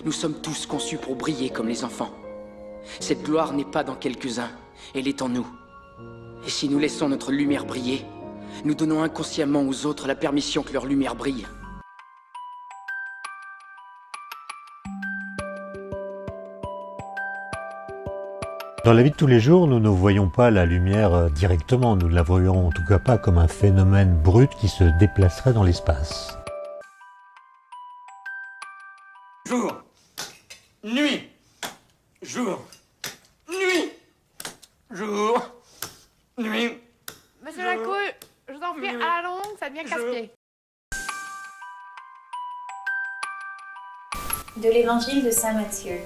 Nous sommes tous conçus pour briller comme les enfants. Cette gloire n'est pas dans quelques-uns, elle est en nous. Et si nous laissons notre lumière briller, nous donnons inconsciemment aux autres la permission que leur lumière brille. Dans la vie de tous les jours, nous ne voyons pas la lumière directement. Nous ne la voyons en tout cas pas comme un phénomène brut qui se déplacerait dans l'espace. Jour, nuit, jour, nuit, jour, nuit. Monsieur Lacouille, je vous en prie, à la longue, ça devient casse-pied. De l'Évangile de Saint Matthieu.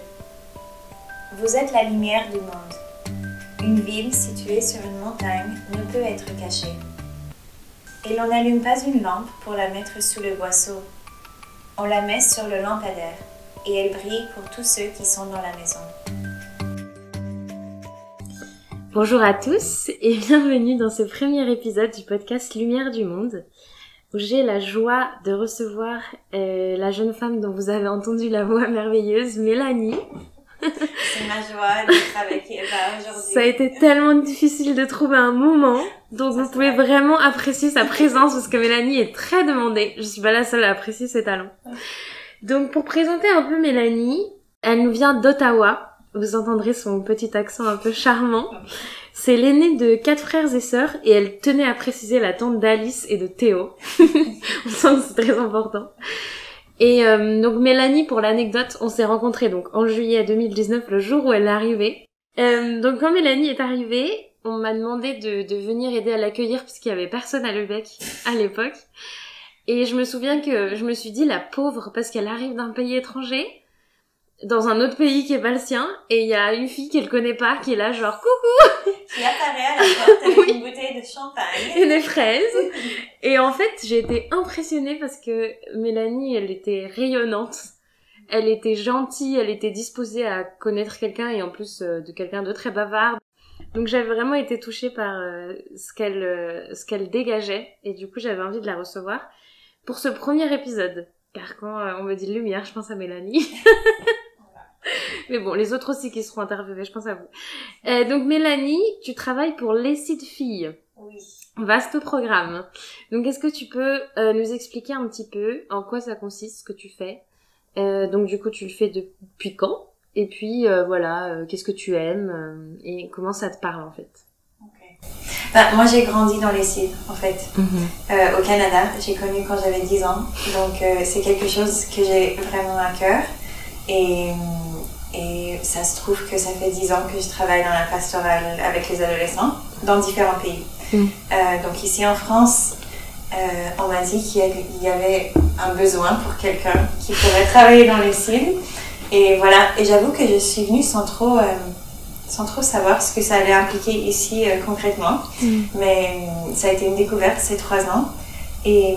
Vous êtes la lumière du monde. Une ville située sur une montagne ne peut être cachée. Et l'on n'allume pas une lampe pour la mettre sous le boisseau. On la met sur le lampadaire, et elle brille pour tous ceux qui sont dans la maison. Bonjour à tous et bienvenue dans ce premier épisode du podcast Lumière du Monde, où j'ai la joie de recevoir la jeune femme dont vous avez entendu la voix merveilleuse, Mélanie. C'est ma joie d'être avec Eva aujourd'hui. Ça a été tellement difficile de trouver un moment, donc vous pouvez vraiment apprécier sa présence parce que Mélanie est très demandée. Je suis pas la seule à apprécier ses talents. Donc pour présenter un peu Mélanie, elle nous vient d'Ottawa. Vous entendrez son petit accent un peu charmant. C'est l'aînée de 4 frères et sœurs et elle tenait à préciser la tante d'Alice et de Théo. On sent que c'est très important. Et donc Mélanie, pour l'anecdote, on s'est rencontrés donc en juillet 2019, le jour où elle est arrivée. Donc quand Mélanie est arrivée, on m'a demandé de venir aider à l'accueillir parce qu'il y avait personne à Lebec à l'époque. Et je me souviens que je me suis dit la pauvre parce qu'elle arrive d'un pays étranger, dans un autre pays qui est pas le sien, et il y a une fille qu'elle connaît pas qui est là genre coucou Qui apparaît à la porte avec une bouteille de champagne et des fraises. Et en fait j'ai été impressionnée parce que Mélanie, elle était rayonnante, elle était gentille, elle était disposée à connaître quelqu'un et en plus de quelqu'un de très bavard. Donc j'avais vraiment été touchée par ce qu'elle dégageait et du coup j'avais envie de la recevoir pour ce premier épisode. Car quand on me dit lumière, je pense à Mélanie. Mais bon, les autres aussi qui seront interviewés, je pense à vous. Donc Mélanie, tu travailles pour l'Essai de Filles. Oui. Vaste programme. Donc est-ce que tu peux nous expliquer un petit peu en quoi ça consiste, ce que tu fais? Donc du coup, tu le fais depuis quand? Et puis voilà, qu'est-ce que tu aimes et comment ça te parle en fait? Moi, j'ai grandi dans les Cils, en fait, au Canada. J'ai connu quand j'avais 10 ans. Donc, c'est quelque chose que j'ai vraiment à cœur. Et ça se trouve que ça fait 10 ans que je travaille dans la pastorale avec les adolescents dans différents pays. Donc, ici en France, on m'a dit qu'il y avait un besoin pour quelqu'un qui pourrait travailler dans les Cils. Et voilà. Et j'avoue que je suis venue sans trop savoir ce que ça allait impliquer ici concrètement. Mais ça a été une découverte ces 3 ans. Et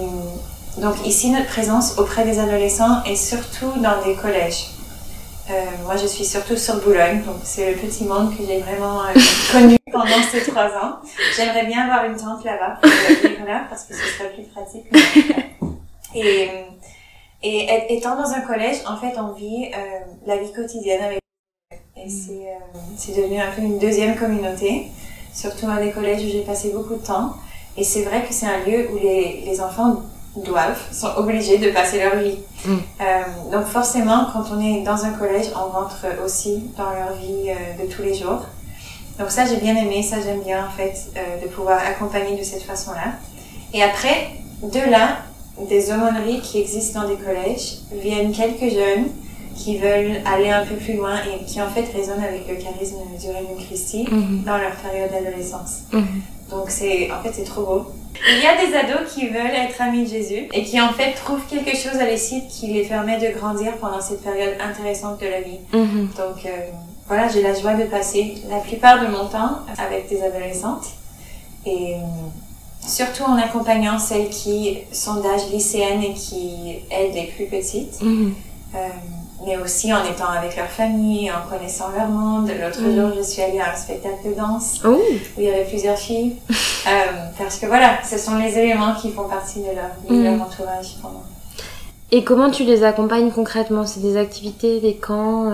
donc ici, notre présence auprès des adolescents est surtout dans des collèges. Moi, je suis surtout sur Boulogne, donc c'est le petit monde que j'ai vraiment connu pendant ces 3 ans. J'aimerais bien avoir une tante là-bas pour vivre là, parce que ce serait plus pratique. Et étant dans un collège, en fait, on vit la vie quotidienne avec. Et c'est devenu un peu une deuxième communauté, surtout à des collèges où j'ai passé beaucoup de temps. Et c'est vrai que c'est un lieu où les enfants sont obligés de passer leur vie. Donc forcément, quand on est dans un collège, on rentre aussi dans leur vie de tous les jours. Donc ça, j'ai bien aimé, ça j'aime bien en fait, de pouvoir accompagner de cette façon-là. Et après, de là, des aumôneries qui existent dans des collèges, viennent quelques jeunes qui veulent aller un peu plus loin et qui en fait résonnent avec le charisme du Regnum Christi dans leur période d'adolescence. Donc c'est trop beau. Il y a des ados qui veulent être amis de Jésus et qui en fait trouvent quelque chose à l'Essai qui les permet de grandir pendant cette période intéressante de la vie. Donc voilà, j'ai la joie de passer la plupart de mon temps avec des adolescentes et surtout en accompagnant celles qui sont d'âge lycéenne et qui aident les plus petites. Mais aussi en étant avec leur famille, en connaissant leur monde. L'autre jour, je suis allée à un spectacle de danse où il y avait plusieurs filles. Parce que voilà, ce sont les éléments qui font partie de leur vie, de leur entourage pour moi. Et comment tu les accompagnes concrètement? C'est des activités, des camps,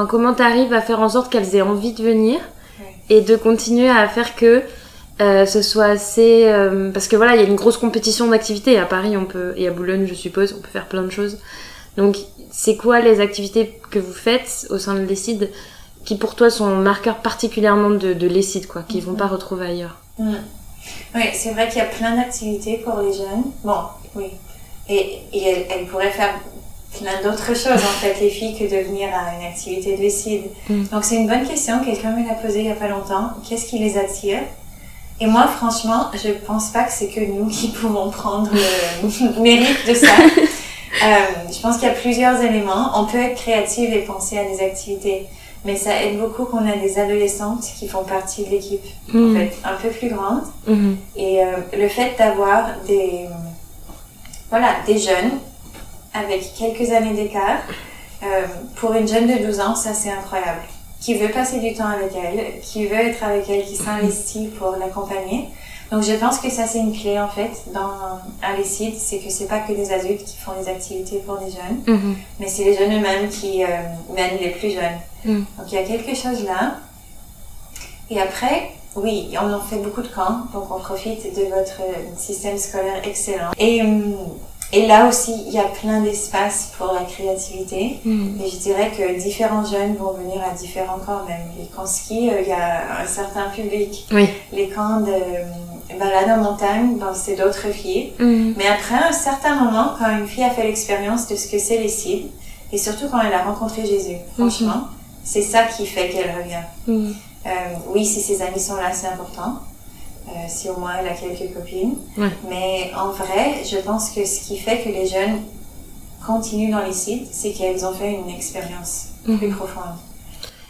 comment t'arrives à faire en sorte qu'elles aient envie de venir et de continuer à faire que ce soit assez... parce que voilà, il y a une grosse compétition d'activités. À Paris, et à Boulogne, je suppose, on peut faire plein de choses. Donc, c'est quoi les activités que vous faites au sein de l'ESSID qui pour toi sont marqueurs particulièrement de l'ESSID, quoi, qu'ils vont pas retrouver ailleurs? Oui, c'est vrai qu'il y a plein d'activités pour les jeunes. Bon, oui. Et elles pourraient faire plein d'autres choses, en fait, les filles, que de venir à une activité de l'ESSID. Donc, c'est une bonne question. Quelqu'un me l'a posée il y a pas longtemps. Qu'est-ce qui les attire? Et moi, franchement, je pense pas que c'est que nous qui pouvons prendre le mérite de ça. Je pense qu'il y a plusieurs éléments. On peut être créative et penser à des activités. Mais ça aide beaucoup qu'on a des adolescentes qui font partie de l'équipe, en fait, un peu plus grandes. Et le fait d'avoir des jeunes avec quelques années d'écart, pour une jeune de 12 ans, ça c'est incroyable. Qui veut passer du temps avec elle, qui veut être avec elle, qui s'investit pour l'accompagner. Donc je pense que ça c'est une clé en fait à l'ESSID, c'est que c'est pas que des adultes qui font des activités pour des jeunes, mais c'est les jeunes eux-mêmes qui mènent les plus jeunes. Donc il y a quelque chose là. Et après, oui, on en fait beaucoup de camps, donc on profite de votre système scolaire excellent. Et là aussi, il y a plein d'espace pour la créativité. Et je dirais que différents jeunes vont venir à différents camps même. Les camps ski, il y a un certain public. Les camps de balade en montagne, ben, c'est d'autres filles. Mais après un certain moment, quand une fille a fait l'expérience de ce que c'est l'ESSID, et surtout quand elle a rencontré Jésus, franchement, c'est ça qui fait qu'elle revient. Oui, si ses amis sont là, c'est important. Si au moins elle a quelques copines. Mais en vrai, je pense que ce qui fait que les jeunes continuent dans l'ESSID, c'est qu'elles ont fait une expérience plus profonde.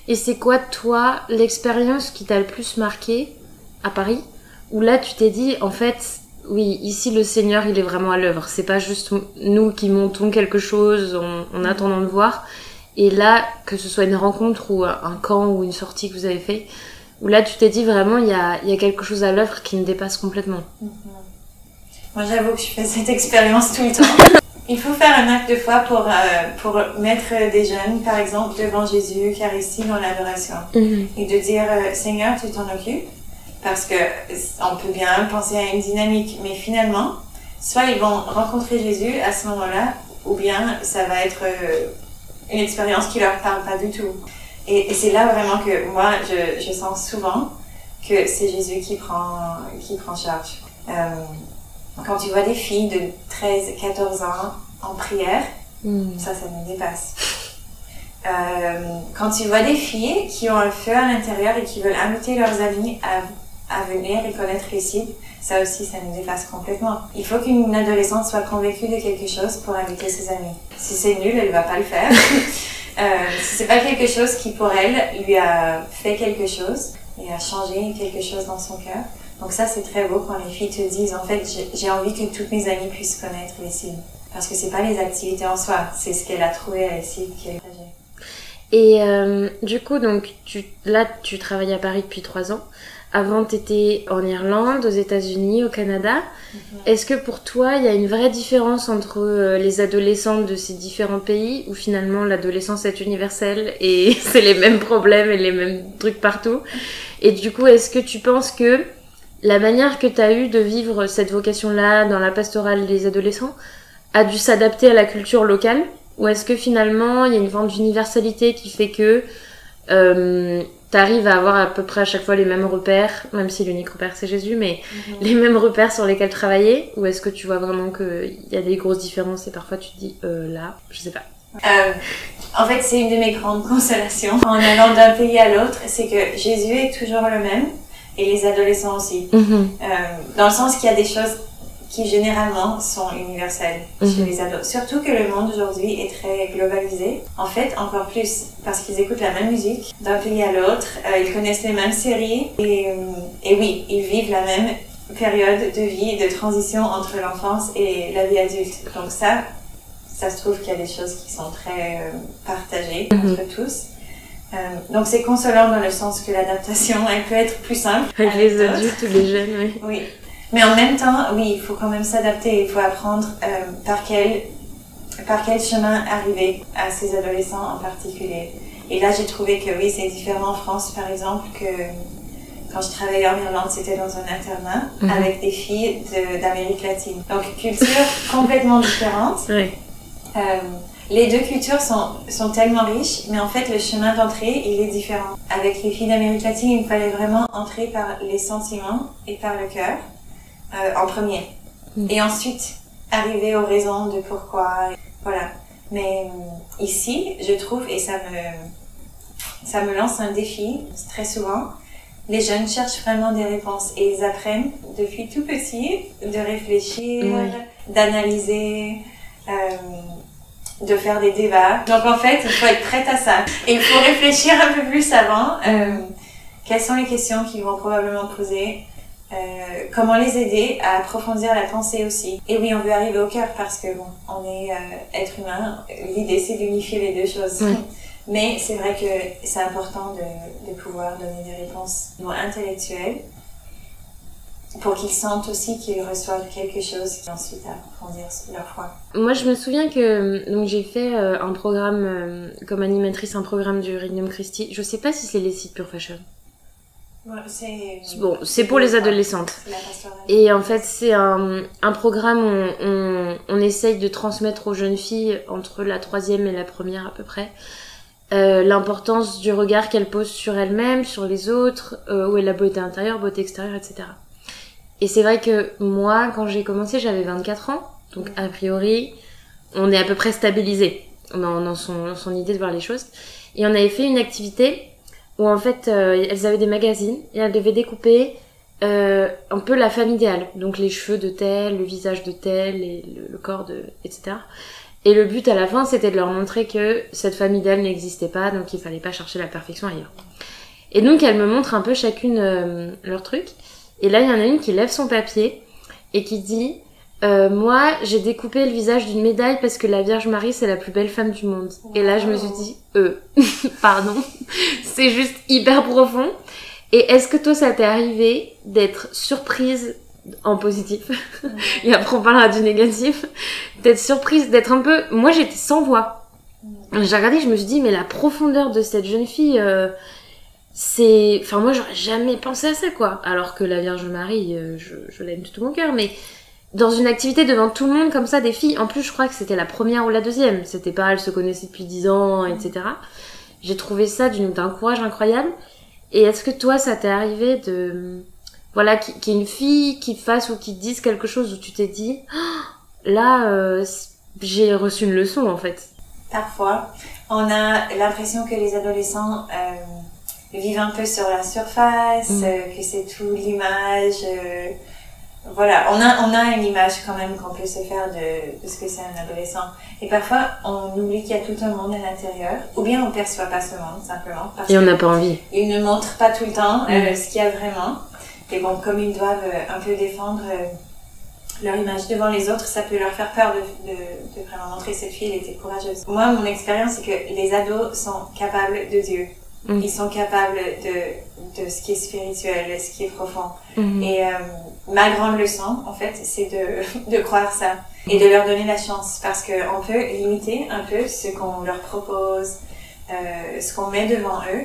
Et c'est quoi, toi, l'expérience qui t'a le plus marqué à Paris, où là tu t'es dit, en fait, oui, ici le Seigneur il est vraiment à l'œuvre, c'est pas juste nous qui montons quelque chose en attendant de voir, et là, que ce soit une rencontre ou un camp ou une sortie que vous avez fait, où là tu t'es dit vraiment il y a quelque chose à l'œuvre qui me dépasse complètement. Moi j'avoue que je fais cette expérience tout le temps. Il faut faire un acte de foi pour mettre des jeunes par exemple devant Jésus Eucharistie dans l'adoration et de dire Seigneur tu t'en occupes, parce que on peut bien penser à une dynamique, mais finalement soit ils vont rencontrer Jésus à ce moment-là, ou bien ça va être une expérience qui leur parle pas du tout. Et c'est là vraiment que moi, je sens souvent que c'est Jésus qui prend charge. Quand tu vois des filles de 13, 14 ans en prière, ça me dépasse. Quand tu vois des filles qui ont un feu à l'intérieur et qui veulent inviter leurs amis à venir et connaître l'ESSID, ça aussi, ça nous dépasse complètement. Il faut qu'une adolescente soit convaincue de quelque chose pour inviter ses amis. Si c'est nul, elle va pas le faire. Si c'est pas quelque chose qui pour elle lui a fait quelque chose et a changé quelque chose dans son cœur. Donc ça c'est très beau quand les filles te disent en fait j'ai envie que toutes mes amies puissent connaître l'ESSID. Parce que c'est pas les activités en soi, c'est ce qu'elle a trouvé à l'ESSID qui est partagé. Et du coup donc tu travailles à Paris depuis 3 ans. Avant, t'étais en Irlande, aux États-Unis, au Canada. Est-ce que pour toi, il y a une vraie différence entre les adolescentes de ces différents pays, où finalement l'adolescence est universelle et c'est les mêmes problèmes et les mêmes trucs partout? Et du coup, est-ce que tu penses que la manière que t'as eu de vivre cette vocation-là dans la pastorale des adolescents a dû s'adapter à la culture locale? Ou est-ce que finalement, il y a une forme d'universalité qui fait que t'arrives à avoir à peu près à chaque fois les mêmes repères, même si l'unique repère c'est Jésus, mais les mêmes repères sur lesquels travailler? Ou est-ce que tu vois vraiment qu'il y a des grosses différences et parfois tu te dis là, je sais pas. En fait, c'est une de mes grandes consolations en allant d'un pays à l'autre, c'est que Jésus est toujours le même et les adolescents aussi. Dans le sens qu'il y a des choses qui généralement sont universelles chez les ados. Surtout que le monde aujourd'hui est très globalisé. En fait, encore plus, parce qu'ils écoutent la même musique d'un pays à l'autre, ils connaissent les mêmes séries, et oui, ils vivent la même période de vie, de transition entre l'enfance et la vie adulte. Donc ça se trouve qu'il y a des choses qui sont très partagées entre tous. Donc c'est consolant dans le sens que l'adaptation, elle peut être plus simple. Avec les adultes ou les jeunes, oui. Oui. Mais en même temps, oui, il faut quand même s'adapter. Il faut apprendre par quel chemin arriver à ces adolescents en particulier. Et là, j'ai trouvé que oui, c'est différent en France, par exemple, que quand je travaillais en Irlande, c'était dans un internat avec des filles d'Amérique latine. Donc, culture complètement différente. Oui. Les deux cultures sont tellement riches, mais en fait, le chemin d'entrée, il est différent. Avec les filles d'Amérique latine, il fallait vraiment entrer par les sentiments et par le cœur, en premier. Et ensuite, arriver aux raisons de pourquoi. Voilà. Mais ici, je trouve, et ça me lance un défi, très souvent, les jeunes cherchent vraiment des réponses et ils apprennent depuis tout petit de réfléchir, d'analyser, de faire des débats. Donc en fait, il faut être prête à ça. Et il faut réfléchir un peu plus avant. Quelles sont les questions qu'ils vont probablement poser? Comment les aider à approfondir la pensée aussi. Et oui, on veut arriver au cœur parce que bon, on est être humain. L'idée, c'est d'unifier les deux choses. Mais c'est vrai que c'est important de pouvoir donner des réponses intellectuelles pour qu'ils sentent aussi qu'ils reçoivent quelque chose qui ensuite approfondir leur foi. Moi, je me souviens que donc j'ai fait un programme comme animatrice, un programme du Regnum Christi. Je sais pas si c'est les sites Pure Fashion. Bon, c'est pour les adolescentes. Et en fait, c'est un programme où on essaye de transmettre aux jeunes filles entre la 3e et la 1re à peu près l'importance du regard qu'elles posent sur elles-mêmes, sur les autres, où est la beauté intérieure, beauté extérieure, etc. Et c'est vrai que moi, quand j'ai commencé, j'avais 24 ans, donc a priori, on est à peu près stabilisé dans son idée de voir les choses. Et on avait fait une activité où en fait, elles avaient des magazines et elles devaient découper un peu la femme idéale, donc les cheveux de telle, le visage de telle, et le corps de, etc. Et le but à la fin, c'était de leur montrer que cette femme idéale n'existait pas, donc il fallait pas chercher la perfection ailleurs. Et donc elles me montrent un peu chacune leur truc. Et là, il y en a une qui lève son papier et qui dit moi, j'ai découpé le visage d'une médaille parce que la Vierge Marie, c'est la plus belle femme du monde. Wow. Et là, je me suis dit pardon, c'est juste hyper profond. Et est-ce que toi, ça t'est arrivé d'être surprise en positif et après on parlera du négatif, d'être surprise, d'être un peu... Moi, j'étais sans voix. J'ai regardé, je me suis dit, mais la profondeur de cette jeune fille... c'est... Enfin, moi, j'aurais jamais pensé à ça, quoi. Alors que la Vierge Marie, je l'aime de tout mon cœur, mais dans une activité devant tout le monde, comme ça, des filles, en plus, je crois que c'était la 1re ou la 2e. C'était pas, elles se connaissaient depuis 10 ans, etc. J'ai trouvé ça d'un courage incroyable. Et est-ce que toi, ça t'est arrivé de... Voilà, qu'il y ait une fille qui fasse ou qui dise quelque chose où tu t'es dit, oh, là, j'ai reçu une leçon, en fait. Parfois, on a l'impression que les adolescents... vivent un peu sur la surface, que c'est tout l'image. Voilà, on a une image quand même qu'on peut se faire de ce que c'est un adolescent. Et parfois, on oublie qu'il y a tout un monde à l'intérieur, ou bien on perçoit pas ce monde simplement. Parce et on n'a pas envie. Ils ne montrent pas tout le temps ce qu'il y a vraiment. Et bon, comme ils doivent un peu défendre leur image devant les autres, ça peut leur faire peur de vraiment montrer cette fille, elle était courageuse. Moi, mon expérience, c'est que les ados sont capables de Dieu. Ils sont capables de ce qui est spirituel, ce qui est profond. Et ma grande leçon, en fait, c'est de croire ça et de leur donner la chance, parce qu'on peut limiter un peu ce qu'on leur propose, ce qu'on met devant eux,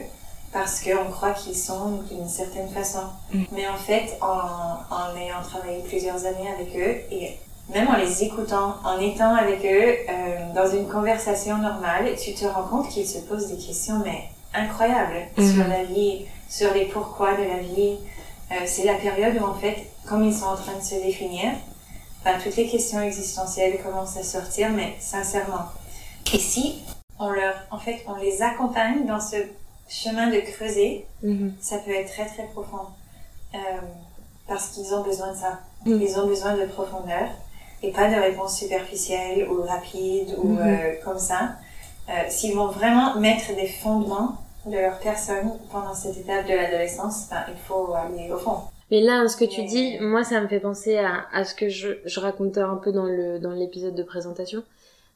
parce qu'on croit qu'ils sont d'une certaine façon. Mais en fait, en ayant travaillé plusieurs années avec eux, et même en les écoutant, en étant avec eux, dans une conversation normale, tu te rends compte qu'ils se posent des questions, mais incroyables, sur la vie, sur les pourquoi de la vie. C'est la période où, en fait, comme ils sont en train de se définir, toutes les questions existentielles commencent à sortir, mais sincèrement. Et si on les accompagne dans ce chemin de creuser, ça peut être très très profond. Parce qu'ils ont besoin de ça. Ils ont besoin de profondeur et pas de réponses superficielles ou rapides ou comme ça. S'ils vont vraiment mettre des fondements de leur personne pendant cette étape de l'adolescence, il faut aller au fond. Mais là, ce que tu dis, moi, ça me fait penser à ce que je racontais un peu dans l'épisode de présentation.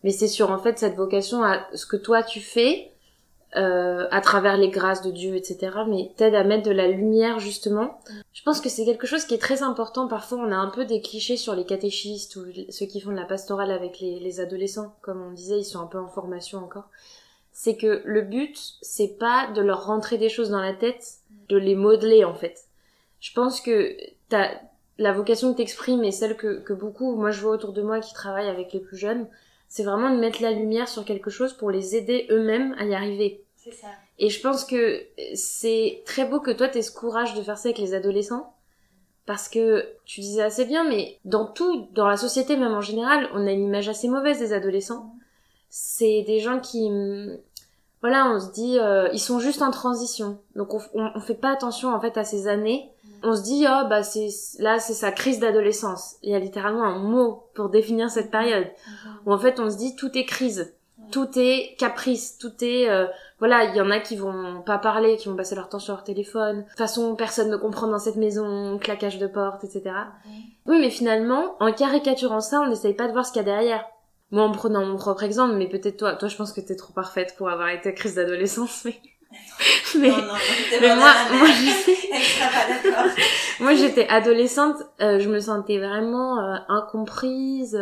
Mais c'est sur, en fait, cette vocation à ce que toi, tu fais, à travers les grâces de Dieu, etc. Mais t'aide à mettre de la lumière, justement. Je pense que c'est quelque chose qui est très important. Parfois, on a un peu des clichés sur les catéchistes ou ceux qui font de la pastorale avec les adolescents. Comme on disait, ils sont un peu en formation encore. C'est que le but, c'est pas de leur rentrer des choses dans la tête, de les modeler, en fait. Je pense que la vocation que t'exprimes et celle que beaucoup, moi je vois autour de moi qui travaillent avec les plus jeunes, c'est vraiment de mettre la lumière sur quelque chose pour les aider eux-mêmes à y arriver. C'est ça. Et je pense que c'est très beau que toi t'aies ce courage de faire ça avec les adolescents, parce que tu disais assez bien, mais dans la société même en général, on a une image assez mauvaise des adolescents. C'est des gens qui, voilà, on se dit, ils sont juste en transition. Donc on fait pas attention en fait à ces années. On se dit, oh bah c'est sa crise d'adolescence. Il y a littéralement un mot pour définir cette période. Où en fait on se dit tout est crise. Tout est caprice, tout est... voilà, il y en a qui vont pas parler, qui vont passer leur temps sur leur téléphone. De toute façon, personne ne comprend dans cette maison, claquage de porte, etc. Oui, mais finalement, en caricaturant ça, on n'essaye pas de voir ce qu'il y a derrière. Moi, en prenant mon propre exemple, mais peut-être toi je pense que t'es trop parfaite pour avoir été crise d'adolescence, mais... mais moi, je sais... Elle sera pas d'accord. Moi, j'étais adolescente, je me sentais vraiment incomprise...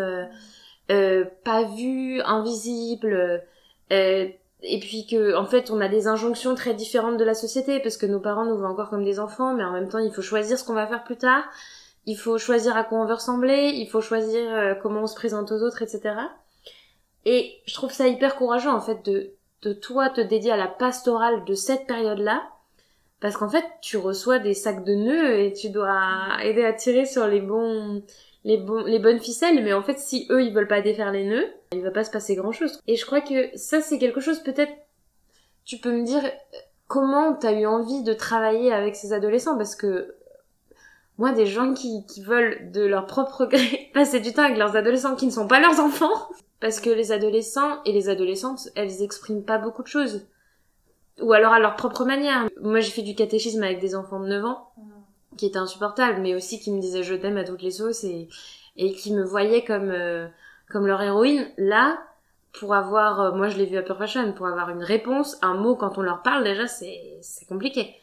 pas vue, invisible, et puis que en fait on a des injonctions très différentes de la société parce que nos parents nous voient encore comme des enfants, mais en même temps il faut choisir ce qu'on va faire plus tard, il faut choisir à quoi on veut ressembler, il faut choisir comment on se présente aux autres, etc. Et je trouve ça hyper courageux en fait de toi te dédier à la pastorale de cette période-là, parce qu'en fait tu reçois des sacs de nœuds et tu dois aider à tirer sur les bonnes ficelles, mais en fait si eux ils veulent pas défaire les nœuds, il va pas se passer grand chose. Et je crois que ça c'est quelque chose, peut-être tu peux me dire comment t'as eu envie de travailler avec ces adolescents, parce que moi des gens qui veulent de leur propre gré passer du temps avec leurs adolescents qui ne sont pas leurs enfants, parce que les adolescents et les adolescentes elles expriment pas beaucoup de choses, ou alors à leur propre manière. Moi j'ai fait du catéchisme avec des enfants de 9 ans qui était insupportable, mais aussi qui me disait je t'aime à toutes les sauces et qui me voyait comme leur héroïne. Là, pour avoir, moi je l'ai vu à Pure Fashion, pour avoir une réponse, un mot quand on leur parle déjà c'est compliqué.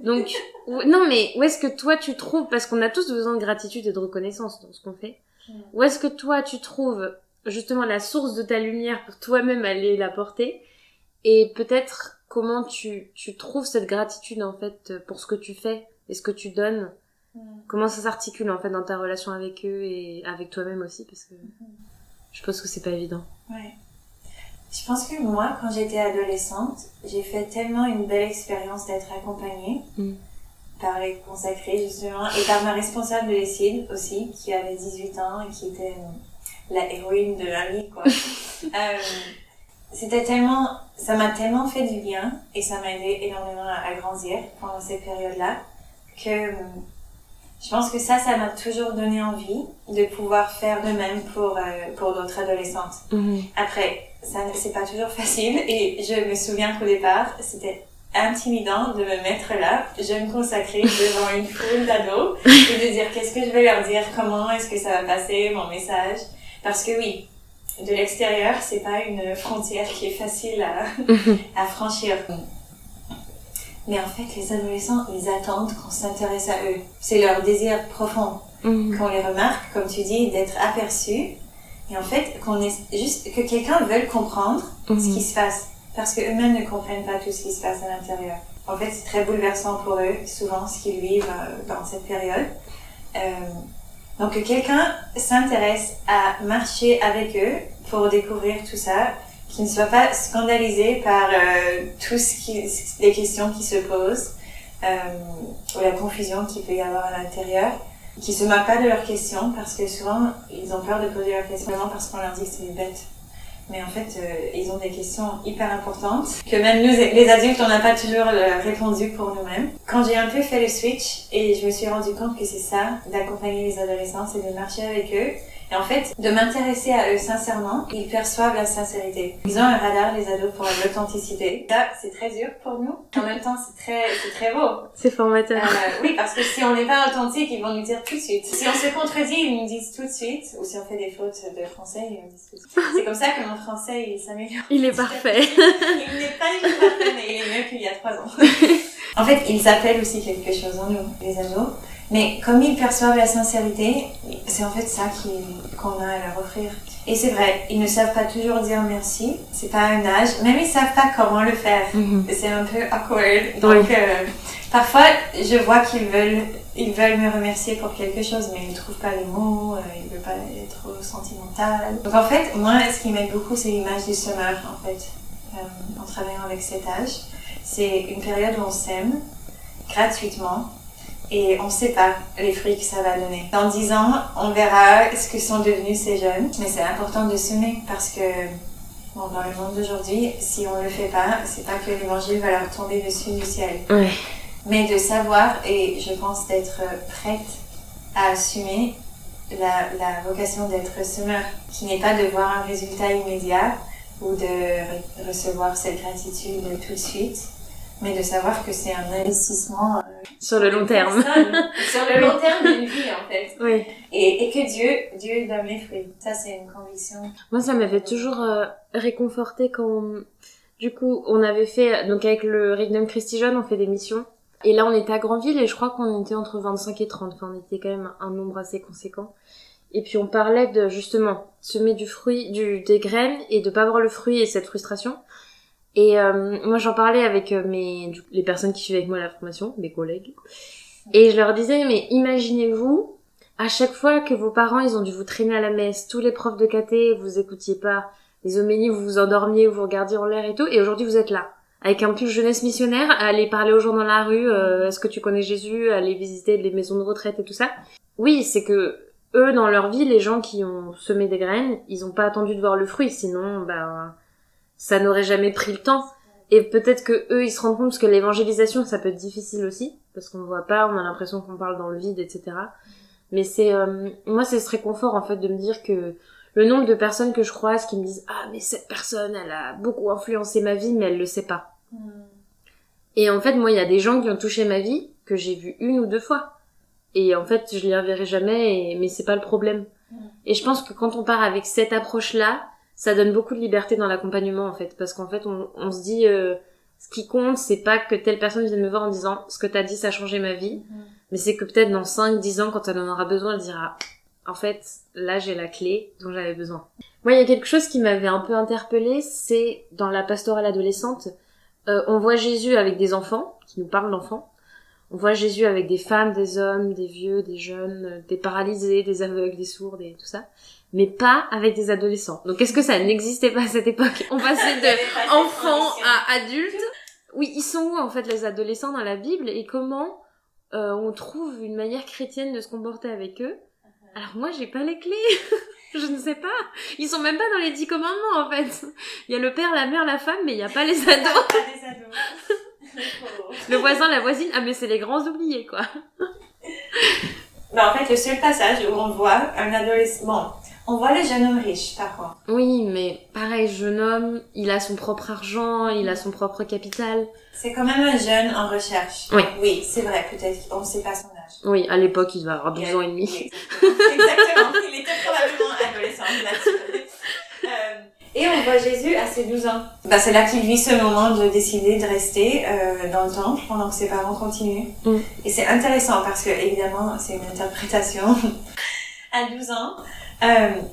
Donc non, mais où est-ce que toi tu trouves, parce qu'on a tous besoin de gratitude et de reconnaissance dans ce qu'on fait, où est-ce que toi tu trouves justement la source de ta lumière pour toi-même aller la porter, et peut-être comment tu trouves cette gratitude en fait pour ce que tu fais et ce que tu donnes, comment ça s'articule en fait dans ta relation avec eux et avec toi-même aussi, parce que je pense que c'est pas évident. Ouais. Je pense que moi, quand j'étais adolescente, j'ai fait tellement une belle expérience d'être accompagnée par les consacrés justement, et par ma responsable de l'ESID aussi, qui avait 18 ans et qui était la héroïne de la vie, quoi. Ça m'a tellement fait du bien et ça m'a aidé énormément à grandir pendant cette période-là, que je pense que ça m'a toujours donné envie de pouvoir faire de même pour d'autres adolescentes. Après, ça c'est pas toujours facile, et je me souviens qu'au départ, c'était intimidant de me mettre là, jeune consacrée devant une foule d'ados, et de dire qu'est-ce que je vais leur dire, comment est-ce que ça va passer, mon message. Parce que oui, de l'extérieur, c'est pas une frontière qui est facile à franchir. Mais en fait, les adolescents, ils attendent qu'on s'intéresse à eux. C'est leur désir profond. Qu'on les remarque, comme tu dis, d'être aperçus. Et en fait, que quelqu'un veuille comprendre ce qui se passe. Parce qu'eux-mêmes ne comprennent pas tout ce qui se passe à l'intérieur. En fait, c'est très bouleversant pour eux, souvent, ce qu'ils vivent dans cette période. Donc, que quelqu'un s'intéresse à marcher avec eux pour découvrir tout ça, qui ne soit pas scandalisé par les questions qui se posent, ou la confusion qu'il peut y avoir à l'intérieur, qui se moquent pas de leurs questions, parce que souvent, ils ont peur de poser leurs questions, vraiment parce qu'on leur dit que c'est bête. Mais en fait, ils ont des questions hyper importantes, que même nous, les adultes, on n'a pas toujours répondu pour nous-mêmes. Quand j'ai un peu fait le switch, et je me suis rendu compte que c'est ça, d'accompagner les adolescents, c'est de marcher avec eux, Et en fait, de m'intéresser à eux sincèrement, ils perçoivent la sincérité. Ils ont un radar, les ados, pour l'authenticité. Ça, c'est très dur pour nous. En même temps, c'est très beau. C'est formateur. Oui, parce que si on n'est pas authentique, ils vont nous dire tout de suite. Si on se contredit, ils nous disent tout de suite. Ou si on fait des fautes de français, ils nous disent tout de suite. C'est comme ça que mon français, il s'améliore. Il est parfait. Il n'est pas du tout parfait, mais il est mieux qu'il y a 3 ans. En fait, ils appellent aussi quelque chose en nous, les ados. Mais comme ils perçoivent la sincérité, c'est en fait ça qu'on a à leur offrir. Et c'est vrai, ils ne savent pas toujours dire merci. C'est pas un âge. Même ils savent pas comment le faire. C'est un peu awkward. Donc, parfois, je vois qu'ils veulent me remercier pour quelque chose, mais ils trouvent pas les mots, ils veulent pas être trop sentimental. Donc en fait, moi, ce qui m'aide beaucoup, c'est l'image du summer, en fait, en travaillant avec cet âge. C'est une période où on sème gratuitement. Et on ne sait pas les fruits que ça va donner. Dans 10 ans, on verra ce que sont devenus ces jeunes. Mais c'est important de semer parce que bon, dans le monde d'aujourd'hui, si on ne le fait pas, c'est pas que l'évangile va leur tomber dessus du ciel. Ouais. Mais de savoir, et je pense d'être prête à assumer la vocation d'être semeur, qui n'est pas de voir un résultat immédiat ou de recevoir cette gratitude tout de suite, mais de savoir que c'est un investissement sur le long terme. Sur le long terme d'une vie, en fait. Oui. Et que Dieu donne les fruits. Ça, c'est une conviction. Moi, ça m'avait toujours réconforté quand, du coup, on avait fait, donc avec le Regnum Christi Jeune, on fait des missions. Et là, on était à Granville et je crois qu'on était entre 25 et 30. Enfin, on était quand même un nombre assez conséquent. Et puis, on parlait de, justement, semer du fruit, des graines et de pas voir le fruit et cette frustration. Et moi j'en parlais avec les personnes qui suivaient avec moi la formation, mes collègues, et je leur disais mais imaginez-vous à chaque fois que vos parents ils ont dû vous traîner à la messe, tous les profs de caté vous écoutiez pas, les homélies vous vous endormiez, vous regardiez en l'air et tout, et aujourd'hui vous êtes là avec un pull jeunesse missionnaire, à aller parler aux gens dans la rue, est-ce que tu connais Jésus, à aller visiter les maisons de retraite et tout ça. Oui, c'est que eux dans leur vie, les gens qui ont semé des graines, ils ont pas attendu de voir le fruit, sinon ça n'aurait jamais pris le temps. Et peut-être que eux, ils se rendent compte que l'évangélisation, ça peut être difficile aussi, parce qu'on ne voit pas, on a l'impression qu'on parle dans le vide, etc. Mais c'est, moi, c'est ce réconfort, en fait, de me dire que le nombre de personnes que je croise qui me disent « Ah, mais cette personne, elle a beaucoup influencé ma vie, mais elle le sait pas. » Et en fait, moi, il y a des gens qui ont touché ma vie, que j'ai vu 1 ou 2 fois. Et en fait, je les reverrai jamais, mais c'est pas le problème. Et je pense que quand on part avec cette approche-là, ça donne beaucoup de liberté dans l'accompagnement, en fait. Parce qu'en fait, on se dit, ce qui compte, c'est pas que telle personne vienne me voir en disant, ce que t'as dit, ça a changé ma vie. Mais c'est que peut-être dans 5, 10 ans, quand elle en aura besoin, elle dira, en fait, là, j'ai la clé dont j'avais besoin. Moi, il y a quelque chose qui m'avait un peu interpellée, c'est dans la pastorale adolescente, on voit Jésus avec des enfants, qui nous parlent d'enfants. On voit Jésus avec des femmes, des hommes, des vieux, des jeunes, des paralysés, des aveugles, des sourds, et tout ça. Mais pas avec des adolescents. Donc est-ce que ça n'existait pas à cette époque? On passait de enfants à adultes. Oui, ils sont où en fait les adolescents dans la Bible et comment on trouve une manière chrétienne de se comporter avec eux? Alors moi j'ai pas les clés. Je ne sais pas. Ils sont même pas dans les 10 commandements en fait. Il y a le père, la mère, la femme, mais il y a pas les ados. Pas des ados. Le voisin, la voisine, ah mais c'est les grands oubliés quoi. En fait, le seul passage où on voit un adolescent... Bon, on voit le jeune homme riche, par contre. Oui, mais pareil, jeune homme, il a son propre argent, il a son propre capital. C'est quand même un jeune en recherche. Oui. Oui, c'est vrai, peut-être qu'on ne sait pas son âge. Oui, à l'époque, il va avoir 12 ans et demi. Exactement, il était probablement adolescent là-dessus. Et on voit Jésus à ses 12 ans. C'est là qu'il vit ce moment de décider de rester dans le temple pendant que ses parents continuent. Et c'est intéressant parce que, évidemment, c'est une interprétation. À 12 ans,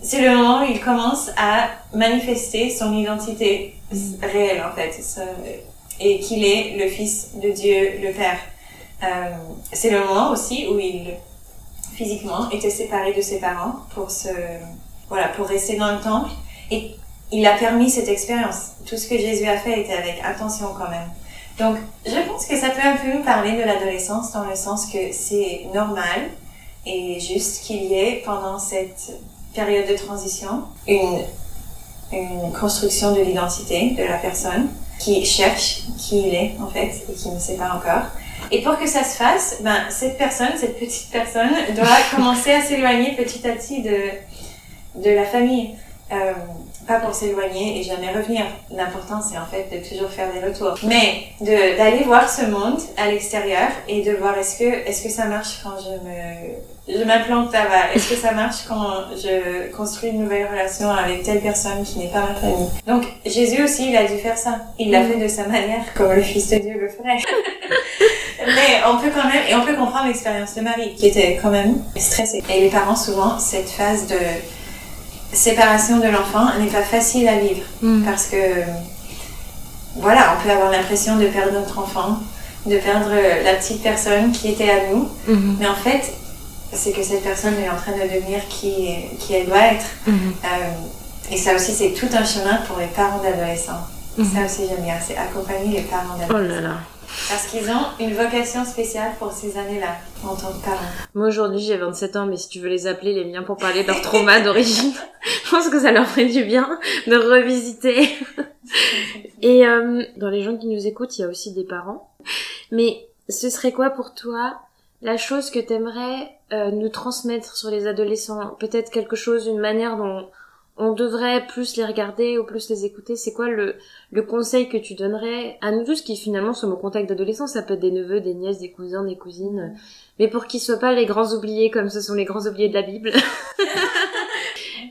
c'est le moment où il commence à manifester son identité réelle, en fait. Et qu'il est le Fils de Dieu, le Père. C'est le moment aussi où il, physiquement, était séparé de ses parents pour rester dans le temple. Et il a permis cette expérience. Tout ce que Jésus a fait était avec attention quand même. Donc, je pense que ça peut un peu nous parler de l'adolescence dans le sens que c'est normal et juste qu'il y ait pendant cette période de transition une construction de l'identité de la personne qui cherche qui il est en fait et qui ne sait pas encore. Et pour que ça se fasse, cette petite personne doit commencer à s'éloigner petit à petit de la famille. Pas pour s'éloigner et jamais revenir. L'important, c'est en fait de toujours faire des retours. Mais d'aller voir ce monde à l'extérieur et de voir est-ce que ça marche quand je m'implante là-bas. Est-ce que ça marche quand je construis une nouvelle relation avec telle personne qui n'est pas ma famille. Donc, Jésus aussi, il a dû faire ça. Il l'a fait de sa manière, comme le Fils de Dieu le ferait. Mais on peut comprendre l'expérience de Marie, qui était quand même stressée. Et les parents, souvent, cette phase de séparation de l'enfant n'est pas facile à vivre. Parce que, voilà, on peut avoir l'impression de perdre notre enfant, de perdre la petite personne qui était à nous. Mais en fait, c'est que cette personne est en train de devenir qui elle doit être. Et ça aussi, c'est tout un chemin pour les parents d'adolescents. Ça aussi, j'aime bien, c'est accompagner les parents d'adolescents. Oh là là. Parce qu'ils ont une vocation spéciale pour ces années-là, en tant que parents. Moi, aujourd'hui, j'ai 27 ans, mais si tu veux les appeler, les miens, pour parler de leur trauma d'origine, je pense que ça leur ferait du bien de revisiter. Et dans les gens qui nous écoutent, il y a aussi des parents. Mais ce serait quoi pour toi la chose que t'aimerais nous transmettre sur les adolescents? Peut-être quelque chose, une manière dont on devrait plus les regarder ou plus les écouter. C'est quoi le conseil que tu donnerais à nous tous qui finalement sommes au contact d'adolescents? Ça peut être des neveux, des nièces, des cousins, des cousines, mais pour qu'ils soient pas les grands oubliés comme ce sont les grands oubliés de la Bible.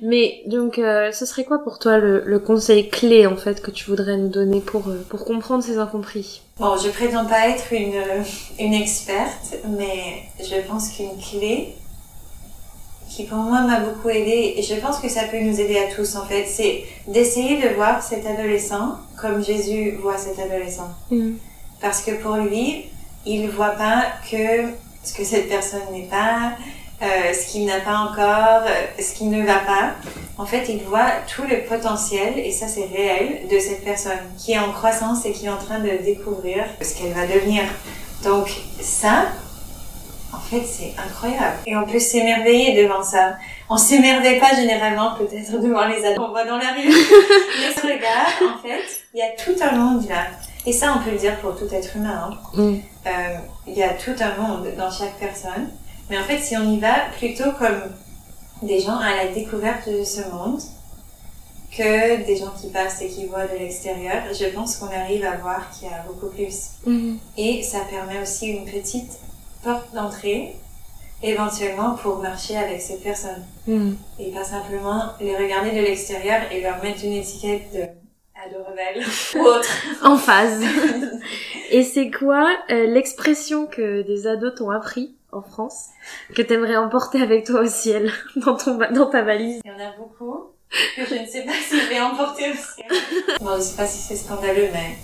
Mais donc ce serait quoi pour toi le conseil clé en fait que tu voudrais nous donner pour comprendre ces incompris? Bon, je prétends pas être une experte, mais je pense qu'une clé qui pour moi m'a beaucoup aidée, et je pense que ça peut nous aider à tous en fait, c'est d'essayer de voir cet adolescent comme Jésus voit cet adolescent. Parce que pour lui, il voit pas que ce que cette personne n'est pas, ce qu'il n'a pas encore, ce qui ne va pas. En fait, il voit tout le potentiel, et ça c'est réel, de cette personne qui est en croissance et qui est en train de découvrir ce qu'elle va devenir. Donc ça, en fait, c'est incroyable. Et on peut s'émerveiller devant ça. On s'émerveille pas généralement peut-être devant les ados qu'on voit dans la rue. Mais ce regard, en fait, il y a tout un monde là. Et ça, on peut le dire pour tout être humain. Il y a tout un monde dans chaque personne. Mais en fait, si on y va plutôt comme des gens à la découverte de ce monde, que des gens qui passent et qui voient de l'extérieur, je pense qu'on arrive à voir qu'il y a beaucoup plus. Et ça permet aussi une petite porte d'entrée, éventuellement pour marcher avec cette personne. Et pas simplement les regarder de l'extérieur et leur mettre une étiquette de ado rebelle ou autre. En phase. Et c'est quoi l'expression que des ados t'ont appris en France, que t'aimerais emporter avec toi au ciel, dans ta valise? Il y en a beaucoup que je ne sais pas si je vais emporter au ciel. Bon, je sais pas si c'est scandaleux, mais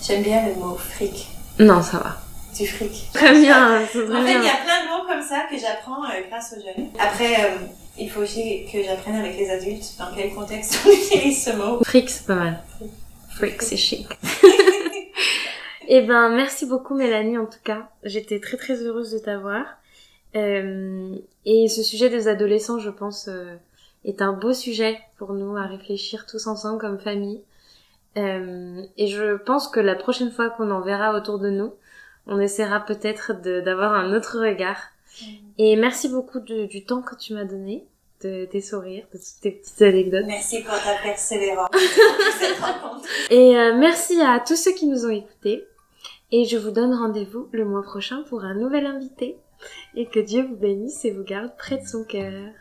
j'aime bien le mot fric. Non, ça va. Du fric. Très bien, c'est très En fait, bien. il y a plein de mots comme ça que j'apprends grâce aux jeunes. Après, il faut aussi que j'apprenne avec les adultes dans quel contexte on utilise ce mot. Fric, c'est pas mal. Fric, c'est chic. Eh ben, merci beaucoup Mélanie en tout cas. J'étais très très heureuse de t'avoir. Et ce sujet des adolescents, je pense, est un beau sujet pour nous à réfléchir tous ensemble comme famille. Et je pense que la prochaine fois qu'on en verra autour de nous, on essaiera peut-être d'avoir un autre regard. Et merci beaucoup du temps que tu m'as donné, de tes sourires, de toutes tes petites anecdotes. Merci pour ta persévérance pour cette rencontre. Et merci à tous ceux qui nous ont écoutés. Et je vous donne rendez-vous le mois prochain pour un nouvel invité. Et que Dieu vous bénisse et vous garde près de son cœur.